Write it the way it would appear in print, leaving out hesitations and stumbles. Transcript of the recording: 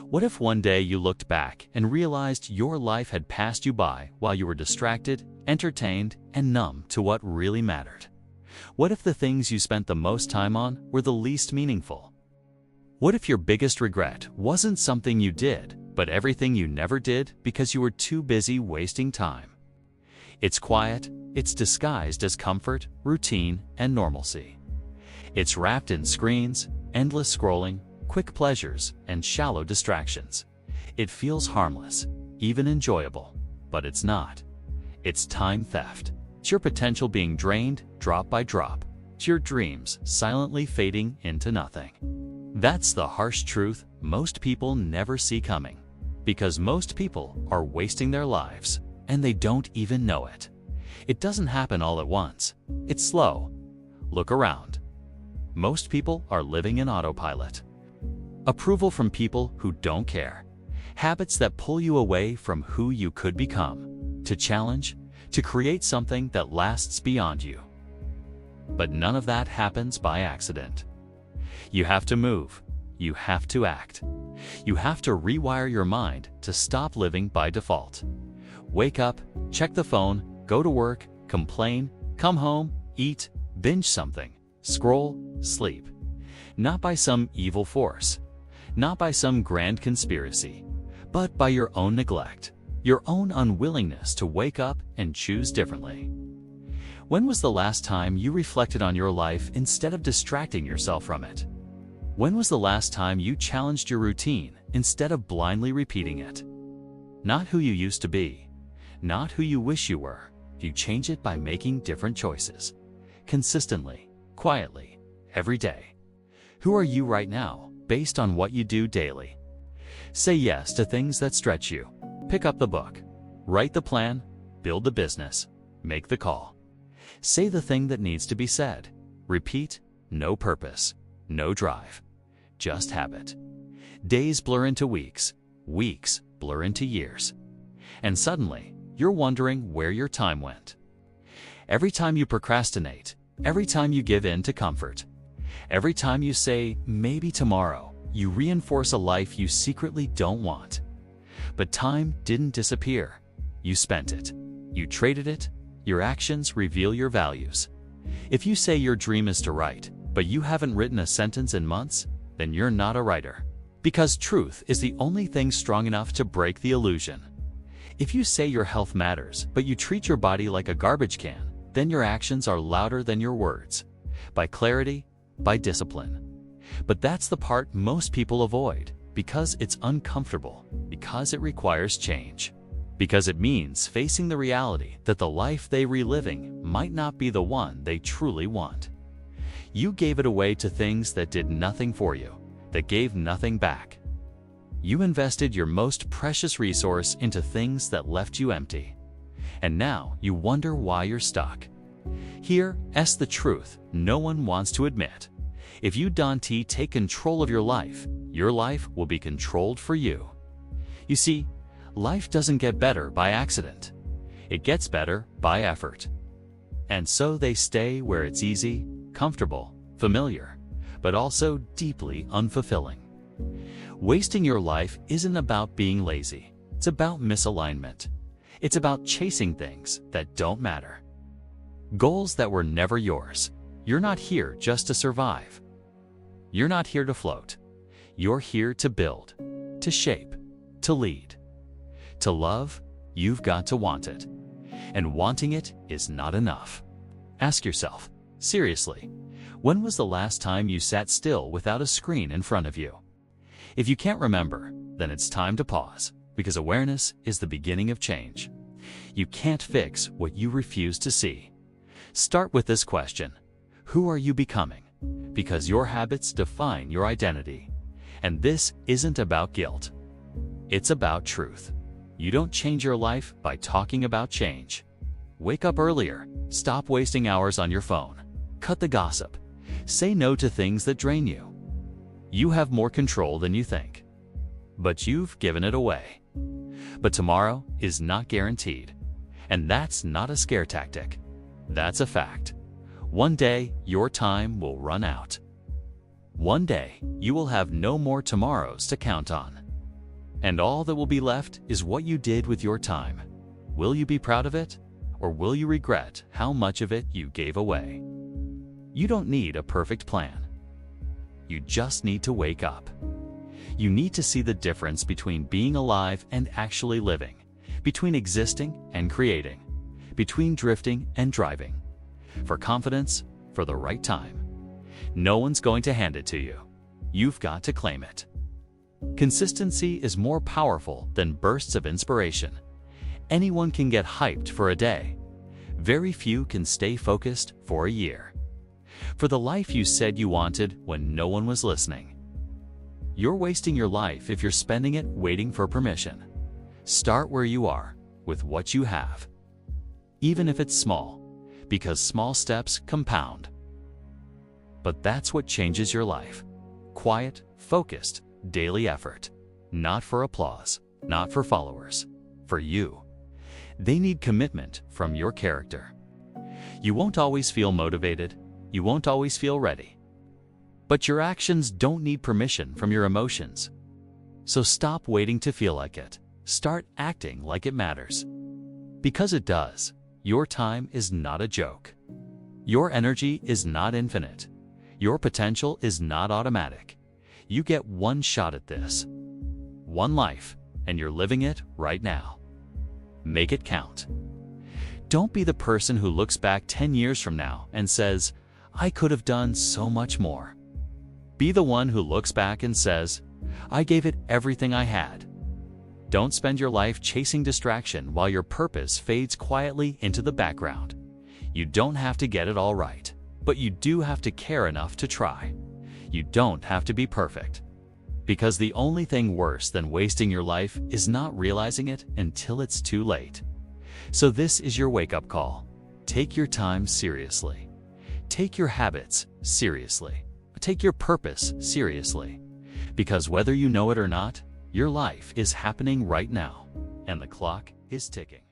What if one day you looked back and realized your life had passed you by while you were distracted, entertained, and numb to what really mattered? What if the things you spent the most time on were the least meaningful? What if your biggest regret wasn't something you did, but everything you never did because you were too busy wasting time? It's quiet, it's disguised as comfort, routine, and normalcy. It's wrapped in screens, endless scrolling, quick pleasures, and shallow distractions. It feels harmless, even enjoyable, but it's not. It's time theft. It's your potential being drained drop by drop. It's your dreams silently fading into nothing. That's the harsh truth most people never see coming, because most people are wasting their lives, and they don't even know it. It doesn't happen all at once. It's slow. Look around. Most people are living in autopilot. Approval from people who don't care. Habits that pull you away from who you could become. To challenge, to create something that lasts beyond you. But none of that happens by accident. You have to move. You have to act. You have to rewire your mind to stop living by default. Wake up, check the phone, go to work, complain, come home, eat, binge something, scroll, sleep. Not by some evil force, not by some grand conspiracy, but by your own neglect, your own unwillingness to wake up and choose differently. When was the last time you reflected on your life instead of distracting yourself from it? When was the last time you challenged your routine instead of blindly repeating it? Not who you used to be, not who you wish you were. You change it by making different choices, consistently, quietly, every day. Who are you right now, based on what you do daily? Say yes to things that stretch you. Pick up the book. Write the plan. Build the business. Make the call. Say the thing that needs to be said. Repeat. No purpose. No drive. Just habit. Days blur into weeks. Weeks blur into years. And suddenly, you're wondering where your time went. Every time you procrastinate, every time you give in to comfort, every time you say, maybe tomorrow, you reinforce a life you secretly don't want. But time didn't disappear. You spent it. You traded it. Your actions reveal your values. If you say your dream is to write, but you haven't written a sentence in months, then you're not a writer. Because truth is the only thing strong enough to break the illusion. If you say your health matters, but you treat your body like a garbage can, then your actions are louder than your words. By clarity, by discipline. But that's the part most people avoid, because it's uncomfortable, because it requires change. Because it means facing the reality that the life they reliving might not be the one they truly want. You gave it away to things that did nothing for you, that gave nothing back. You invested your most precious resource into things that left you empty. And now you wonder why you're stuck. Here's the truth no one wants to admit. If you take control of your life will be controlled for you. You see, life doesn't get better by accident. It gets better by effort. And so they stay where it's easy, comfortable, familiar, but also deeply unfulfilling. Wasting your life isn't about being lazy. It's about misalignment. It's about chasing things that don't matter. Goals that were never yours. You're not here just to survive. You're not here to float. You're here to build, to shape, to lead. To love, you've got to want it. And wanting it is not enough. Ask yourself, seriously, when was the last time you sat still without a screen in front of you? If you can't remember, then it's time to pause, because awareness is the beginning of change. You can't fix what you refuse to see. Start with this question: who are you becoming? Because your habits define your identity. And this isn't about guilt. It's about truth. You don't change your life by talking about change. Wake up earlier. Stop wasting hours on your phone. Cut the gossip. Say no to things that drain you. You have more control than you think. But you've given it away. But tomorrow is not guaranteed. And that's not a scare tactic. That's a fact. One day, your time will run out. One day, you will have no more tomorrows to count on. And all that will be left is what you did with your time. Will you be proud of it? Or will you regret how much of it you gave away? You don't need a perfect plan. You just need to wake up. You need to see the difference between being alive and actually living, between existing and creating, between drifting and driving. For confidence, for the right time. No one's going to hand it to you. You've got to claim it. Consistency is more powerful than bursts of inspiration. Anyone can get hyped for a day. Very few can stay focused for a year. For the life you said you wanted when no one was listening. You're wasting your life if you're spending it waiting for permission. Start where you are, with what you have. Even if it's small, because small steps compound. But that's what changes your life. Quiet, focused, daily effort. Not for applause, not for followers, for you. They need commitment from your character. You won't always feel motivated. You won't always feel ready. But your actions don't need permission from your emotions. So stop waiting to feel like it. Start acting like it matters. Because it does. Your time is not a joke. Your energy is not infinite. Your potential is not automatic. You get one shot at this. One life, and you're living it right now. Make it count. Don't be the person who looks back 10 years from now and says, I could have done so much more. Be the one who looks back and says, I gave it everything I had. Don't spend your life chasing distraction while your purpose fades quietly into the background. You don't have to get it all right, but you do have to care enough to try. You don't have to be perfect. Because the only thing worse than wasting your life is not realizing it until it's too late. So this is your wake-up call. Take your time seriously. Take your habits seriously. Take your purpose seriously. Because whether you know it or not, your life is happening right now, and the clock is ticking.